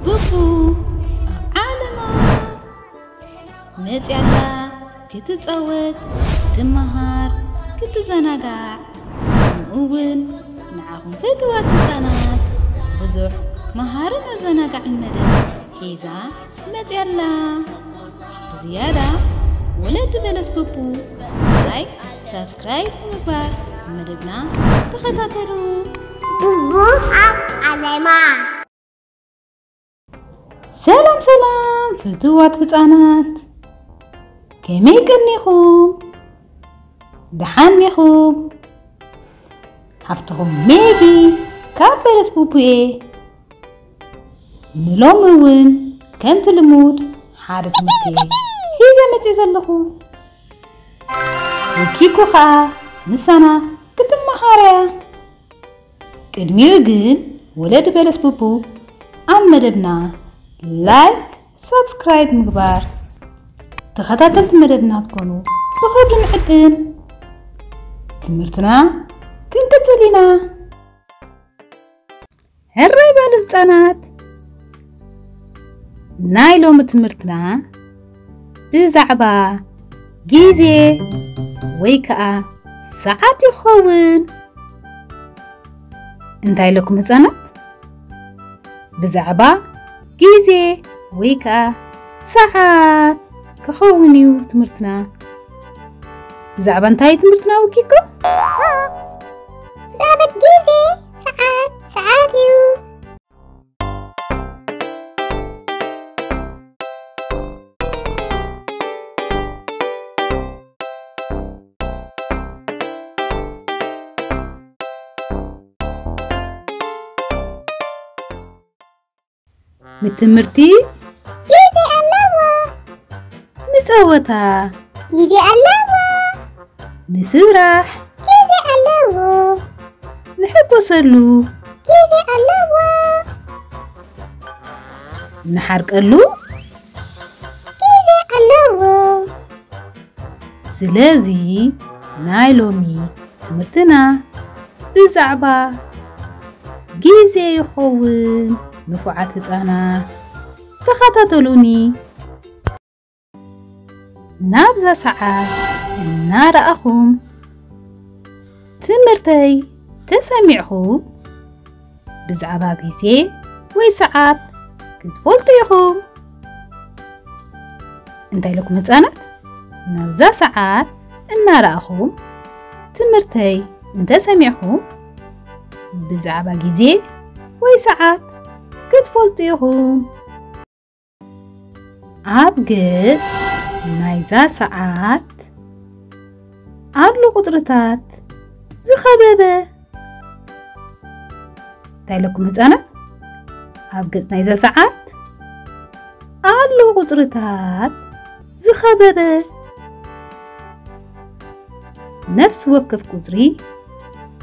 بوبو عالما نتيالا كتتصوت تمهار كتزناغع نقول معاهم فتوات نصانات بزح مهارنا زناغع المدن حيزا نتيالا زيادة ولد بلس بوبو لايك سبسكرايب مبار مددنا تخطاتلو بوبو عالما سلام سلام فتوات هصانات كمي كنيخم دحانيخم حفتهم ميجي كابلس بوبوي نلومون كنت المود حارت مكي هيدا متي زلخو وكيكو خا نسانا كتم مهاريا قدميو جن ولد بلس بوبو مدبنا لايك سبسكرايب مقبار تخطاتلت مدبنا تكونوا بخبر نعدن تمرتنا كنت تلينا هالريبة للطانات نايلو متمرتنا بزعبا جيزي ويكا ساعات يخون انتاي لكم هصانات بزعبا جيزي ويكا ساعات كخونيو تمرتنا بزعبا انتاي تمرتنا وكيكو زعبا جيزي ساعاتيو متمرتي جيزي ألاوة نتوتا جيزي ألاوة نسرح جيزي ألاوة نحب وصلو جيزي ألاوة نحرق اللو جيزي ألاوة سلازي نايلومي تمرتنا بزعبا جيزي يخون نفعات هصانات تخطاتلوني نابزا ساعات نارأخم تمرتي تسمعهم بزعبا جيزي وي ساعات كتفولتيهم انتاي لكم هصانات نابزا ساعات نارأخم تمرتي تسمعهم بزعبا جيزي وي ساعات كتفولتيهم عبقت نايزا ساعات عدلو قطرتات زخببة تايلكم هصانات عبقت نايزا ساعات عدلو قطرتات زخببة نفس وكف قطري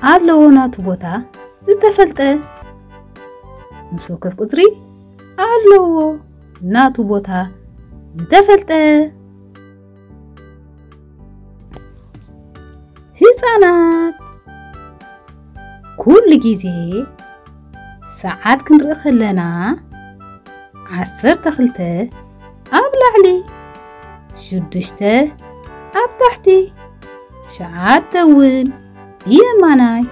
عدلو ناتو بوتا زتفلتة نفس وكف قطري عدلو ناتو بوتا زتفلتة هصانات كل جيزي ساعات كنرأي خلنا 10 تخلته أب لعلي 6 أب تحتي شعات تون يماناي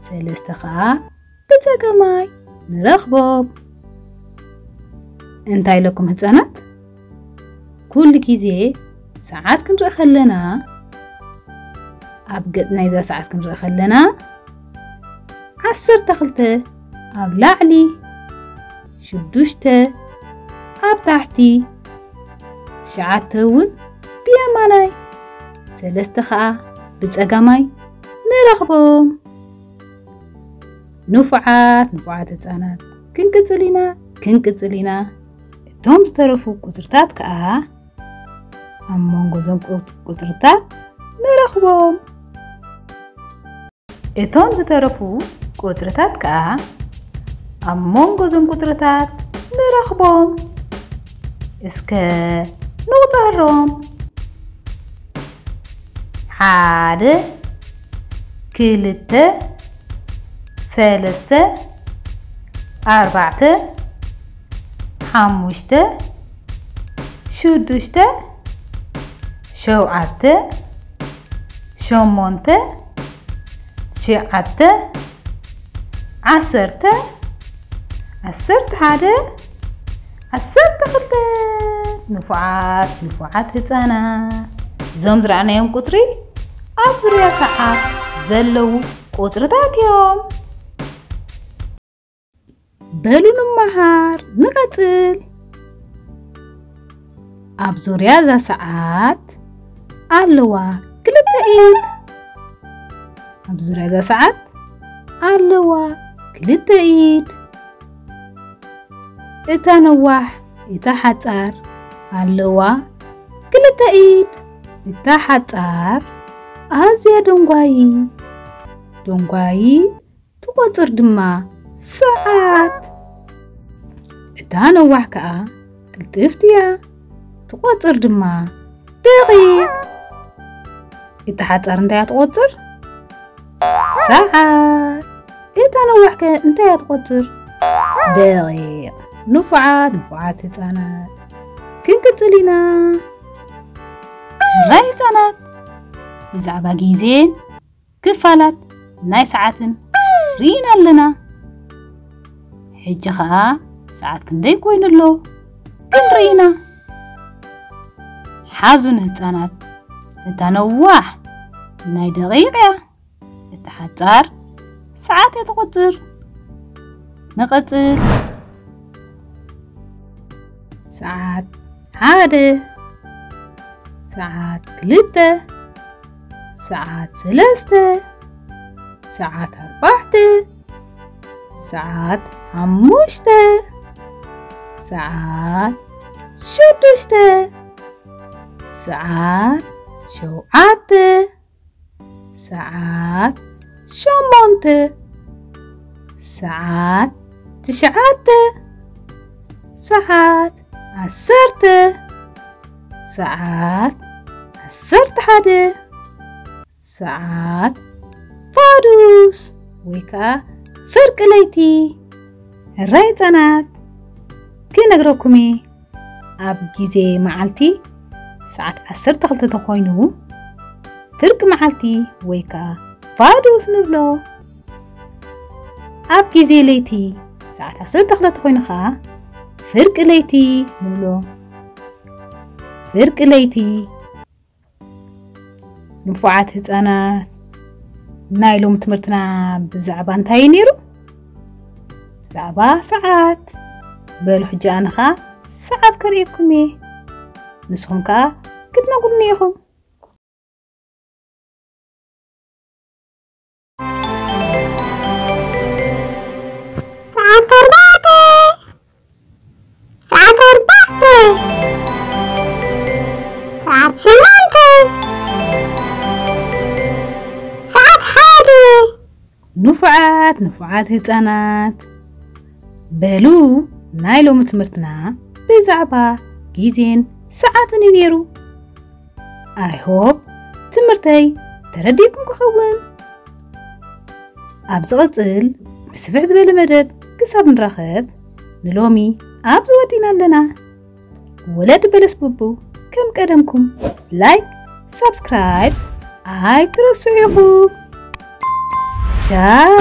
3 خا بتقماي نرخبوب انتاي لكم هصانات كل جيزي ساعات كنرأي خلنا أب قدنا إذا ساعات كنرأي خلنا 10 تخلته أب لعلي 6 أب تحتي شعات تون بيماناي 3 خا بتقماي نرخبوب نفعات هصانات كنقصلينا توم زترفو قطرتات كأ أمونغو زم قطرتات نرخبهم توم زترفو قطرتات كأ أمونغو زم قطرتات نرخبهم اسكا نقطعهم 1 2 3 4 5 6 7 8 9 10 11 12 نفعات ህፃናት ዞም ዝረኣናዮም ቁጥሪ ኣብ ዙርያ ሰዓት ዘለዉ ቁጥርታት እዮም በሉ ንመሃር ንቀጽል ኣብ ዙርያ ዛ ሰዓት ኣለዋ ክልተ ኢድ ኣብ ዙርያ ዛ ሰዓት ኣለዋ ክልተ ኢድ እታ ነዋሕ እታ ሓጻር ኣለዋ ክልተ ኢድ እታ ሓጻር ኣዝያ ደንጓይ ትቆጽር ድማ ሰዓት እታ ነዋሕ ከዓ ቅልጥፍቲ እያ ትቆጽር ድማ ደቂቅ እታ ሓጻር እንታይ እያ ትቆጽር ሰዓት እታ ነዋሕ ከ እንታይ እያ ትቆጽር ደቂቅ ንፉዓት ህፃናት ክንቅጽል ኢና ራይ ህፃናት ብዛዕባ ጊዜን ክፋላት ናይ ሰዓትን ሪኢና ኣለና ሕጂ ከዓ ሰዓት ክንደይ ኮይኑ ኣሎ ክንሪኢና ሓዙን ህፃናት እታ ነዋሕ ናይ ደቂቅ እያ እታ ሓጻር ሰዓት እያ ትቆጽር نقتل ساعات 1 ساعات 3 ساعات 3 ساعات 4 ساعات 5 ساعات 6 ساعات 7 ساعات 8 ساعات 9 ساعات 10 ساعات 11 ساعات فادوس ويكا فرق ليتي الراي تنات كي نقرأكمي أب جيزي معالتي ساعات 10 تخوينو فرق معالتي ويكا فادوس نبلو أب جيزي ليتي ساعات 10 تخوينخا فرق ليتي نبلو فرق ليتي نفعات هتانا نايلوم تمرتنا بزعبا انتاي نيرو زعبا ساعات بلو حجانخا ساعات كريبكمي نسخم كا كدنا قلنيهم ساعات 4 ساعات 4 ساعات 8 نفعات هتانات بلو نايلو متمرتنا بزعبا جيزين ساعات نيرو I hope تمرتي ترديكم كخون أبزغطل بسفعت بالمدد كساب نرخب نلومي أبزو ودينا لنا ولد بلس بوبو كم قدمكم لايك سبسكرايب هاي ترسويهو Ciao.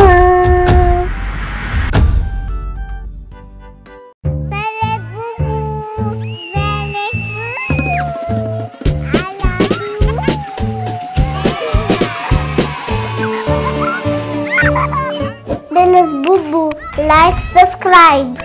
Belus Bubu, like, subscribe.